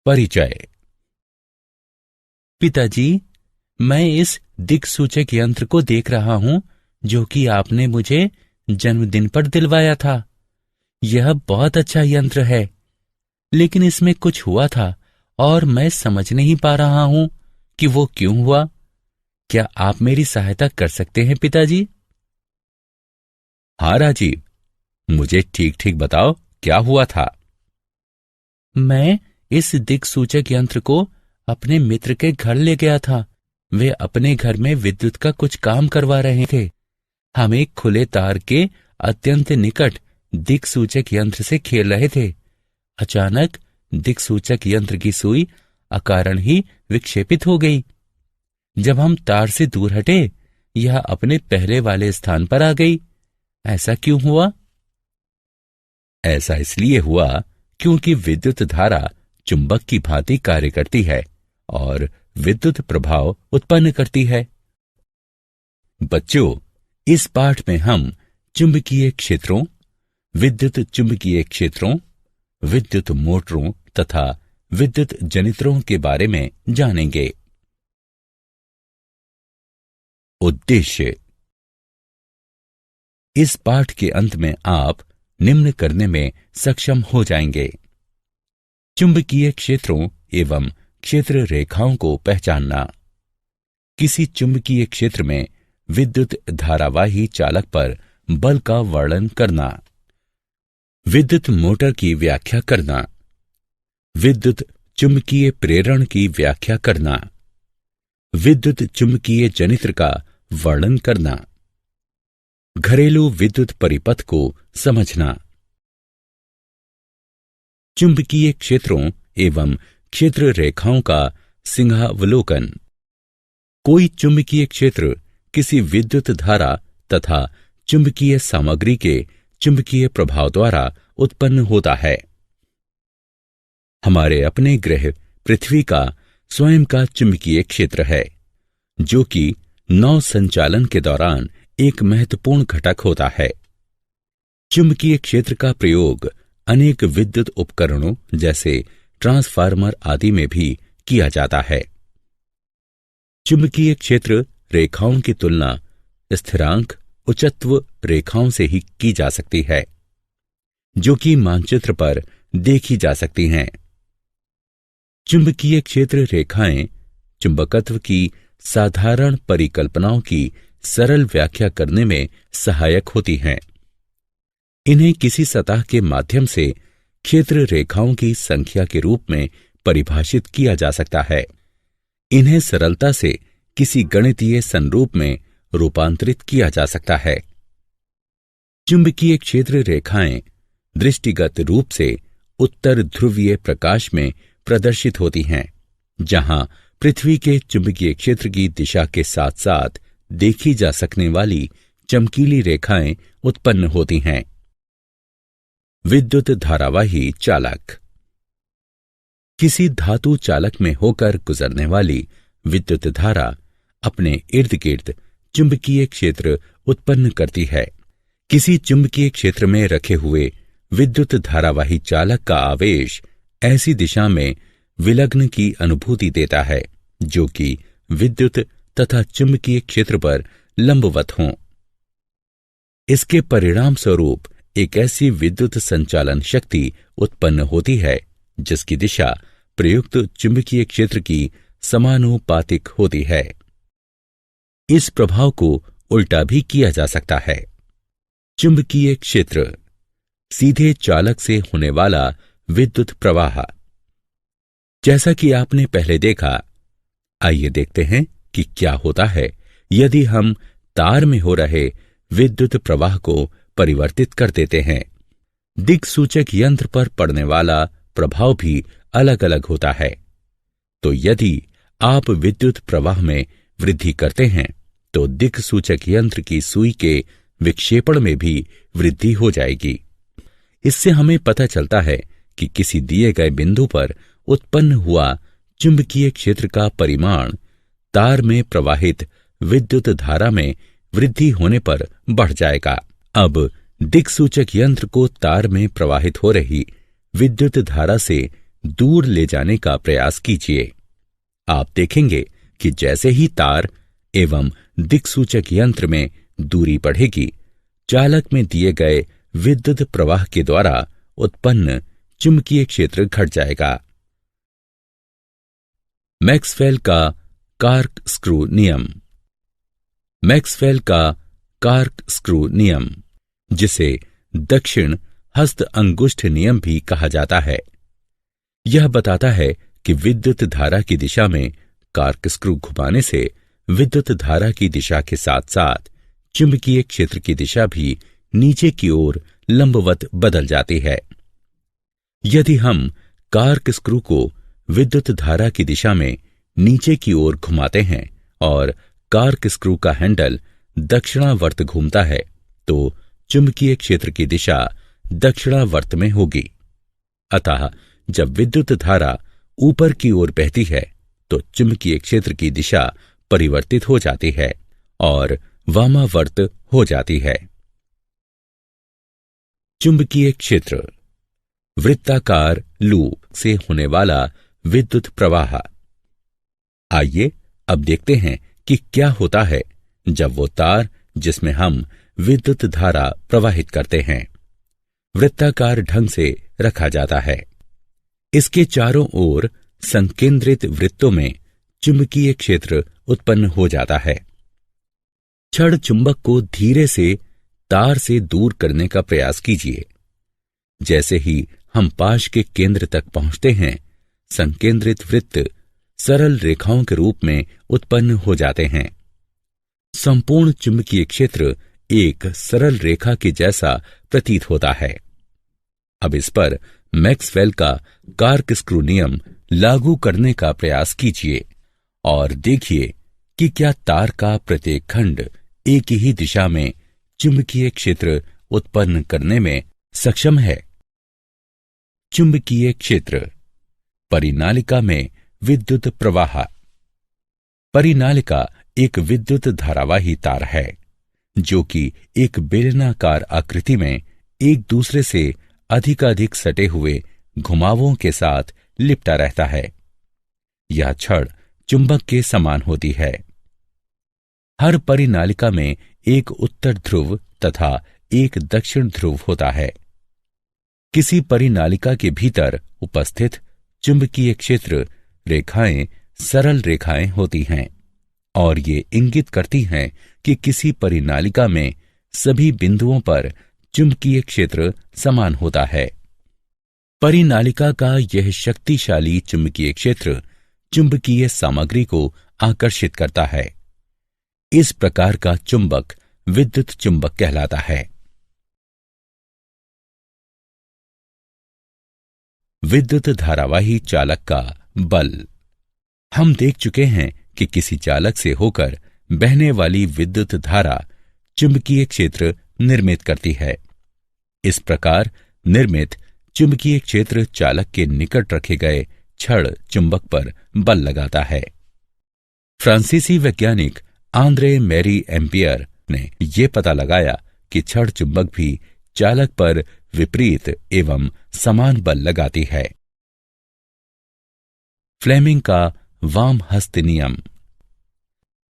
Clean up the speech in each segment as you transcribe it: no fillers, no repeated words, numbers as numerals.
परिचय। पिताजी, मैं इस दिक्सूचक यंत्र को देख रहा हूं जो कि आपने मुझे जन्मदिन पर दिलवाया था। यह बहुत अच्छा यंत्र है, लेकिन इसमें कुछ हुआ था और मैं समझ नहीं पा रहा हूं कि वो क्यों हुआ। क्या आप मेरी सहायता कर सकते हैं पिताजी? हाँ राजीव, मुझे ठीक ठीक बताओ क्या हुआ था। मैं इस दिक्सूचक यंत्र को अपने मित्र के घर ले गया था। वे अपने घर में विद्युत का कुछ काम करवा रहे थे। हम एक खुले तार के अत्यंत निकट दिक्सूचक यंत्र से खेल रहे थे। अचानक दिक्सूचक यंत्र की सुई अकारण ही विक्षेपित हो गई। जब हम तार से दूर हटे, यह अपने पहले वाले स्थान पर आ गई। ऐसा क्यों हुआ? ऐसा इसलिए हुआ क्योंकि विद्युत धारा चुंबक की भांति कार्य करती है और विद्युत प्रभाव उत्पन्न करती है। बच्चों, इस पाठ में हम चुंबकीय क्षेत्रों, विद्युत चुंबकीय क्षेत्रों, विद्युत मोटरों तथा विद्युत जनित्रों के बारे में जानेंगे। उद्देश्य। इस पाठ के अंत में आप निम्न करने में सक्षम हो जाएंगे: चुंबकीय क्षेत्रों एवं क्षेत्र रेखाओं को पहचानना, किसी चुंबकीय क्षेत्र में विद्युत धारावाही चालक पर बल का वर्णन करना, विद्युत मोटर की व्याख्या करना, विद्युत चुंबकीय प्रेरण की व्याख्या करना, विद्युत चुंबकीय जनित्र का वर्णन करना, घरेलू विद्युत परिपथ को समझना। चुंबकीय क्षेत्रों एवं क्षेत्र रेखाओं का सिंहावलोकन। कोई चुंबकीय क्षेत्र किसी विद्युत धारा तथा चुंबकीय सामग्री के चुंबकीय प्रभाव द्वारा उत्पन्न होता है। हमारे अपने ग्रह पृथ्वी का स्वयं का चुंबकीय क्षेत्र है, जो कि नौ संचालन के दौरान एक महत्वपूर्ण घटक होता है। चुंबकीय क्षेत्र का प्रयोग अनेक विद्युत उपकरणों जैसे ट्रांसफार्मर आदि में भी किया जाता है। चुंबकीय क्षेत्र रेखाओं की तुलना स्थिरांक उच्चत्व रेखाओं से ही की जा सकती है, जो कि मानचित्र पर देखी जा सकती हैं। चुंबकीय क्षेत्र रेखाएं चुंबकत्व की साधारण परिकल्पनाओं की सरल व्याख्या करने में सहायक होती हैं। इन्हें किसी सतह के माध्यम से क्षेत्र रेखाओं की संख्या के रूप में परिभाषित किया जा सकता है। इन्हें सरलता से किसी गणितीय संरूप में रूपांतरित किया जा सकता है। चुंबकीय क्षेत्र रेखाएं दृष्टिगत रूप से उत्तर ध्रुवीय प्रकाश में प्रदर्शित होती हैं, जहां पृथ्वी के चुंबकीय क्षेत्र की दिशा के साथ साथ देखी जा सकने वाली चमकीली रेखाएं उत्पन्न होती हैं। विद्युत धारावाही चालक। किसी धातु चालक में होकर गुजरने वाली विद्युत धारा अपने इर्द गिर्द चुंबकीय क्षेत्र उत्पन्न करती है। किसी चुंबकीय क्षेत्र में रखे हुए विद्युत धारावाही चालक का आवेश ऐसी दिशा में विलग्न की अनुभूति देता है जो कि विद्युत तथा चुंबकीय क्षेत्र पर लंबवत हों। इसके परिणाम स्वरूप एक ऐसी विद्युत संचालन शक्ति उत्पन्न होती है जिसकी दिशा प्रयुक्त चुंबकीय क्षेत्र की समानुपातिक होती है। इस प्रभाव को उल्टा भी किया जा सकता है। चुंबकीय क्षेत्र सीधे चालक से होने वाला विद्युत प्रवाह। जैसा कि आपने पहले देखा, आइए देखते हैं कि क्या होता है यदि हम तार में हो रहे विद्युत प्रवाह को परिवर्तित कर देते हैं। दिक्सूचक यंत्र पर पड़ने वाला प्रभाव भी अलग अलग होता है। तो यदि आप विद्युत प्रवाह में वृद्धि करते हैं तो दिक्सूचक यंत्र की सुई के विक्षेपण में भी वृद्धि हो जाएगी। इससे हमें पता चलता है कि किसी दिए गए बिंदु पर उत्पन्न हुआ चुंबकीय क्षेत्र का परिमाण तार में प्रवाहित विद्युत धारा में वृद्धि होने पर बढ़ जाएगा। अब दिक्सूचक यंत्र को तार में प्रवाहित हो रही विद्युत धारा से दूर ले जाने का प्रयास कीजिए। आप देखेंगे कि जैसे ही तार एवं दिक्सूचक यंत्र में दूरी बढ़ेगी, चालक में दिए गए विद्युत प्रवाह के द्वारा उत्पन्न चुंबकीय क्षेत्र घट जाएगा। मैक्सवेल का कॉर्कस्क्रू नियम। मैक्सवेल का कॉर्कस्क्रू नियम, जिसे दक्षिण हस्त अंगुष्ठ नियम भी कहा जाता है, यह बताता है कि विद्युत धारा की दिशा में कॉर्कस्क्रू घुमाने से विद्युत धारा की दिशा के साथ साथ चुंबकीय क्षेत्र की दिशा भी नीचे की ओर लंबवत बदल जाती है। यदि हम कॉर्कस्क्रू को विद्युत धारा की दिशा में नीचे की ओर घुमाते हैं और कॉर्कस्क्रू का हैंडल दक्षिणावर्त घूमता है, तो चुंबकीय क्षेत्र की दिशा दक्षिणावर्त में होगी। अतः जब विद्युत धारा ऊपर की ओर बहती है तो चुंबकीय क्षेत्र की दिशा परिवर्तित हो जाती है और वामावर्त हो जाती है। चुंबकीय क्षेत्र, वृत्ताकार लूप से होने वाला विद्युत प्रवाह। आइए अब देखते हैं कि क्या होता है जब वो तार जिसमें हम विद्युत धारा प्रवाहित करते हैं वृत्ताकार ढंग से रखा जाता है। इसके चारों ओर संकेंद्रित वृत्तों में चुंबकीय क्षेत्र उत्पन्न हो जाता है। छड़ चुंबक को धीरे से तार से दूर करने का प्रयास कीजिए। जैसे ही हम पाश के केंद्र तक पहुंचते हैं, संकेंद्रित वृत्त सरल रेखाओं के रूप में उत्पन्न हो जाते हैं। संपूर्ण चुंबकीय क्षेत्र एक सरल रेखा के जैसा प्रतीत होता है। अब इस पर मैक्सवेल का कॉर्कस्क्रू नियम लागू करने का प्रयास कीजिए और देखिए कि क्या तार का प्रत्येक खंड एक ही दिशा में चुंबकीय क्षेत्र उत्पन्न करने में सक्षम है। चुंबकीय क्षेत्र, परिनालिका में विद्युत प्रवाह। परिनालिका एक विद्युत धारावाही तार है जो कि एक बेलनाकार आकृति में एक दूसरे से अधिकाधिक सटे हुए घुमावों के साथ लिपटा रहता है। यह छड़ चुंबक के समान होती है। हर परिनालिका में एक उत्तर ध्रुव तथा एक दक्षिण ध्रुव होता है। किसी परिनालिका के भीतर उपस्थित चुंबकीय क्षेत्र रेखाएं सरल रेखाएं होती हैं और ये इंगित करती हैं कि किसी परिनालिका में सभी बिंदुओं पर चुंबकीय क्षेत्र समान होता है। परिनालिका का यह शक्तिशाली चुंबकीय क्षेत्र चुंबकीय सामग्री को आकर्षित करता है। इस प्रकार का चुंबक विद्युत चुंबक कहलाता है। विद्युत धारावाही चालक का बल। हम देख चुके हैं कि किसी चालक से होकर बहने वाली विद्युत धारा चुंबकीय क्षेत्र निर्मित करती है। इस प्रकार निर्मित चुंबकीय क्षेत्र चालक के निकट रखे गए छड़ चुंबक पर बल लगाता है। फ्रांसीसी वैज्ञानिक आंद्रे मैरी एम्पियर ने यह पता लगाया कि छड़ चुंबक भी चालक पर विपरीत एवं समान बल लगाती है। फ्लेमिंग का वाम हस्त नियम।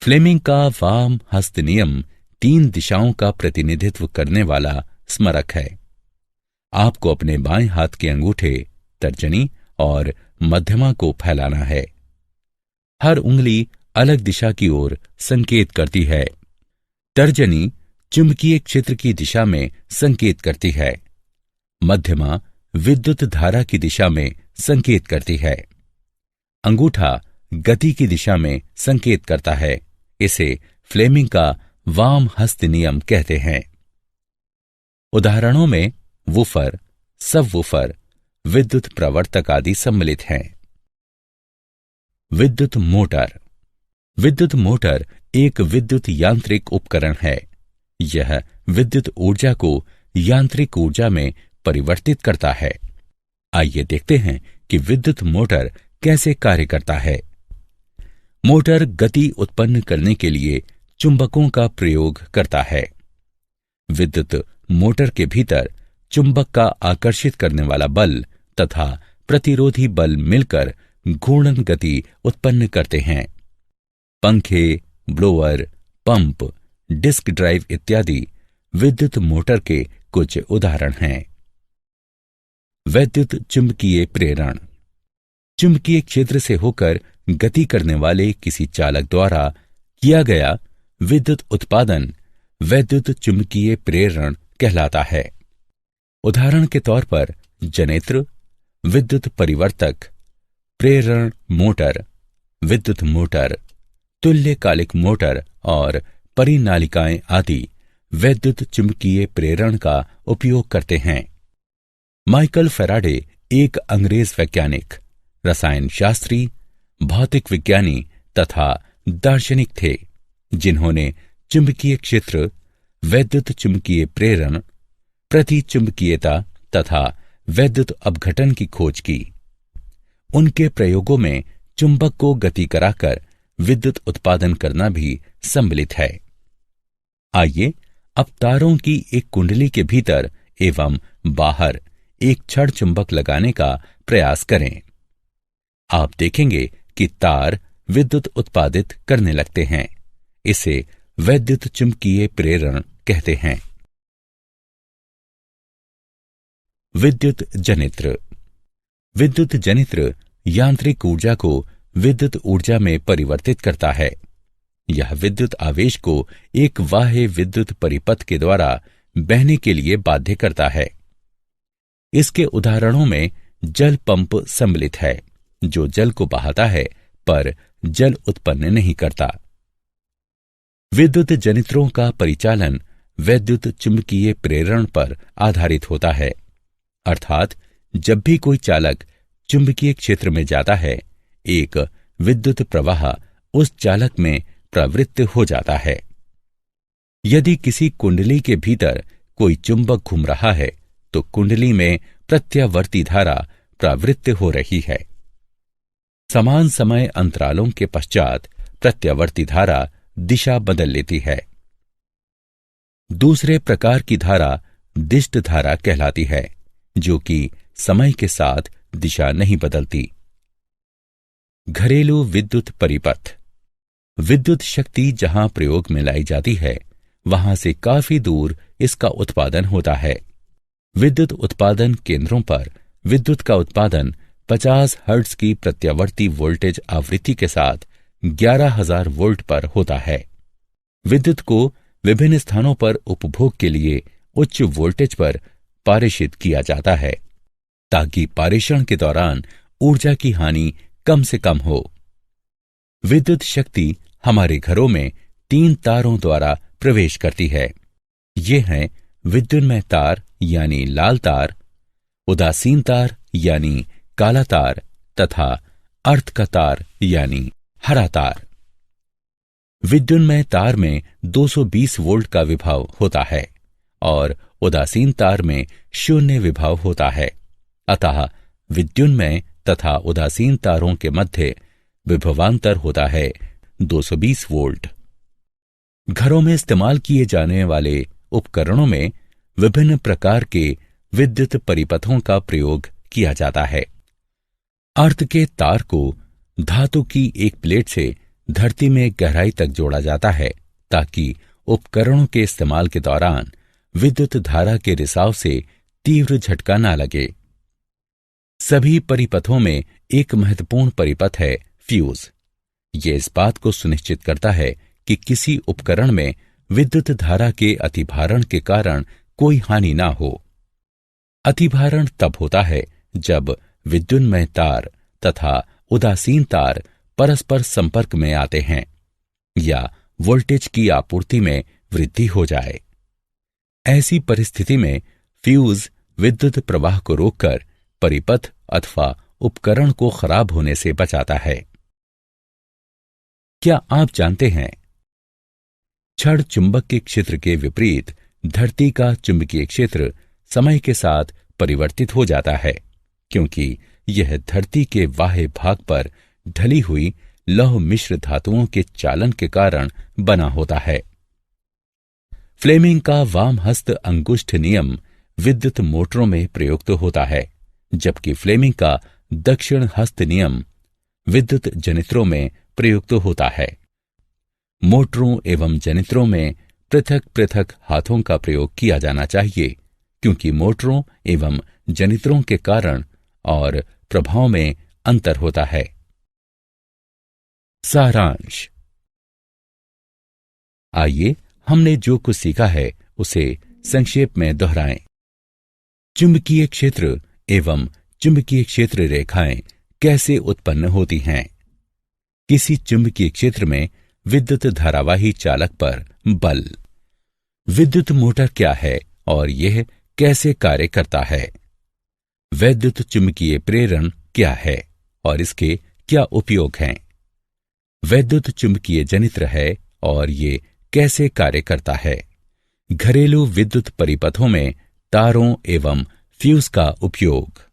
फ्लेमिंग का वाम हस्त नियम 3 दिशाओं का प्रतिनिधित्व करने वाला स्मारक है। आपको अपने बाएं हाथ के अंगूठे, तर्जनी और मध्यमा को फैलाना है। हर उंगली अलग दिशा की ओर संकेत करती है। तर्जनी चुंबकीय क्षेत्र की दिशा में संकेत करती है। मध्यमा विद्युत धारा की दिशा में संकेत करती है। अंगूठा गति की दिशा में संकेत करता है। इसे फ्लेमिंग का वाम हस्त नियम कहते हैं। उदाहरणों में वूफर, सबवूफर, विद्युत प्रवर्तक आदि सम्मिलित हैं। विद्युत मोटर। विद्युत मोटर एक विद्युत यांत्रिक उपकरण है। यह विद्युत ऊर्जा को यांत्रिक ऊर्जा में परिवर्तित करता है। आइए देखते हैं कि विद्युत मोटर कैसे कार्य करता है। मोटर गति उत्पन्न करने के लिए चुंबकों का प्रयोग करता है। विद्युत मोटर के भीतर चुंबक का आकर्षित करने वाला बल तथा प्रतिरोधी बल मिलकर घूर्णन गति उत्पन्न करते हैं। पंखे, ब्लोअर, पंप, डिस्क ड्राइव इत्यादि विद्युत मोटर के कुछ उदाहरण हैं। वैद्युत चुंबकीय प्रेरण। चुंबकीय क्षेत्र से होकर गति करने वाले किसी चालक द्वारा किया गया विद्युत उत्पादन वैद्युत चुंबकीय प्रेरण कहलाता है। उदाहरण के तौर पर जनेत्र, विद्युत परिवर्तक, प्रेरण मोटर, विद्युत मोटर, तुल्यकालिक मोटर और परिनालिकाएं आदि वैद्युत चुंबकीय प्रेरण का उपयोग करते हैं। माइकल फैराडे एक अंग्रेज वैज्ञानिक, रसायन शास्त्री, भौतिक विज्ञानी तथा दार्शनिक थे, जिन्होंने चुंबकीय क्षेत्र, वैद्युत चुंबकीय प्रेरण, प्रतिचुंबकीयता तथा वैद्युत अपघटन की खोज की। उनके प्रयोगों में चुंबक को गति कराकर विद्युत उत्पादन करना भी सम्मिलित है। आइए अब तारों की एक कुंडली के भीतर एवं बाहर एक छड़ चुंबक लगाने का प्रयास करें। आप देखेंगे कि तार विद्युत उत्पादित करने लगते हैं। इसे वैद्युत चुंबकीय प्रेरण कहते हैं। विद्युत जनित्र। विद्युत जनित्र यांत्रिक ऊर्जा को विद्युत ऊर्जा में परिवर्तित करता है। यह विद्युत आवेश को एक बाह्य विद्युत परिपथ के द्वारा बहने के लिए बाध्य करता है। इसके उदाहरणों में जल पंप सम्मिलित है, जो जल को बहाता है पर जल उत्पन्न नहीं करता। विद्युत जनित्रों का परिचालन वैद्युत चुंबकीय प्रेरण पर आधारित होता है, अर्थात जब भी कोई चालक चुंबकीय क्षेत्र में जाता है, एक विद्युत प्रवाह उस चालक में प्रवृत्त हो जाता है। यदि किसी कुंडली के भीतर कोई चुंबक घूम रहा है, तो कुंडली में प्रत्यावर्ती धारा प्रवृत्त हो रही है। समान समय अंतरालों के पश्चात प्रत्यावर्ती धारा दिशा बदल लेती है। दूसरे प्रकार की धारा दिष्ट धारा कहलाती है, जो कि समय के साथ दिशा नहीं बदलती। घरेलू विद्युत परिपथ। विद्युत शक्ति जहां प्रयोग में लाई जाती है, वहां से काफी दूर इसका उत्पादन होता है। विद्युत उत्पादन केंद्रों पर विद्युत का उत्पादन 50 हर्ट्ज की प्रत्यावर्ती वोल्टेज आवृत्ति के साथ 11,000 वोल्ट पर होता है। विद्युत को विभिन्न स्थानों पर उपभोग के लिए उच्च वोल्टेज पर पारेषित किया जाता है, ताकि पारेषण के दौरान ऊर्जा की हानि कम से कम हो। विद्युत शक्ति हमारे घरों में 3 तारों द्वारा प्रवेश करती है। ये हैं विद्युन्मय तार यानी लाल तार, उदासीन तार यानी काला तार तथा अर्थ का तार यानी हरा तार। विद्युन्मय तार में 220 वोल्ट का विभव होता है और उदासीन तार में 0 विभव होता है। अतः विद्युन्मय तथा उदासीन तारों के मध्य विभवांतर होता है 220 वोल्ट। घरों में इस्तेमाल किए जाने वाले उपकरणों में विभिन्न प्रकार के विद्युत परिपथों का प्रयोग किया जाता है। अर्थ के तार को धातु की एक प्लेट से धरती में गहराई तक जोड़ा जाता है, ताकि उपकरणों के इस्तेमाल के दौरान विद्युत धारा के रिसाव से तीव्र झटका न लगे। सभी परिपथों में एक महत्वपूर्ण परिपथ है फ्यूज। ये इस बात को सुनिश्चित करता है कि किसी उपकरण में विद्युत धारा के अतिभारण के कारण कोई हानि ना हो। अतिभारण तब होता है जब विद्युन्मय तार तथा उदासीन तार परस्पर संपर्क में आते हैं या वोल्टेज की आपूर्ति में वृद्धि हो जाए। ऐसी परिस्थिति में फ्यूज विद्युत प्रवाह को रोककर परिपथ अथवा उपकरण को खराब होने से बचाता है। क्या आप जानते हैं, छड़ चुंबक के क्षेत्र के विपरीत धरती का चुंबकीय क्षेत्र समय के साथ परिवर्तित हो जाता है, क्योंकि यह धरती के बाह्य भाग पर ढली हुई लौह मिश्र धातुओं के चालन के कारण बना होता है। फ्लेमिंग का वाम हस्त अंगुष्ठ नियम विद्युत मोटरों में प्रयुक्त होता है, जबकि फ्लेमिंग का दक्षिण हस्त नियम विद्युत जनित्रों में प्रयुक्त होता है। मोटरों एवं जनित्रों में पृथक पृथक हाथों का प्रयोग किया जाना चाहिए, क्योंकि मोटरों एवं जनित्रों के कारण और प्रभाव में अंतर होता है। सारांश। आइए हमने जो कुछ सीखा है उसे संक्षेप में दोहराएं। चुंबकीय क्षेत्र एवं चुंबकीय क्षेत्र रेखाएं कैसे उत्पन्न होती हैं? किसी चुंबकीय क्षेत्र में विद्युत धारावाही चालक पर बल। विद्युत मोटर क्या है और यह कैसे कार्य करता है? वैद्युत चुंबकीय प्रेरण क्या है और इसके क्या उपयोग हैं? वैद्युत चुंबकीय जनित्र है और ये कैसे कार्य करता है? घरेलू विद्युत परिपथों में तारों एवं फ्यूज का उपयोग।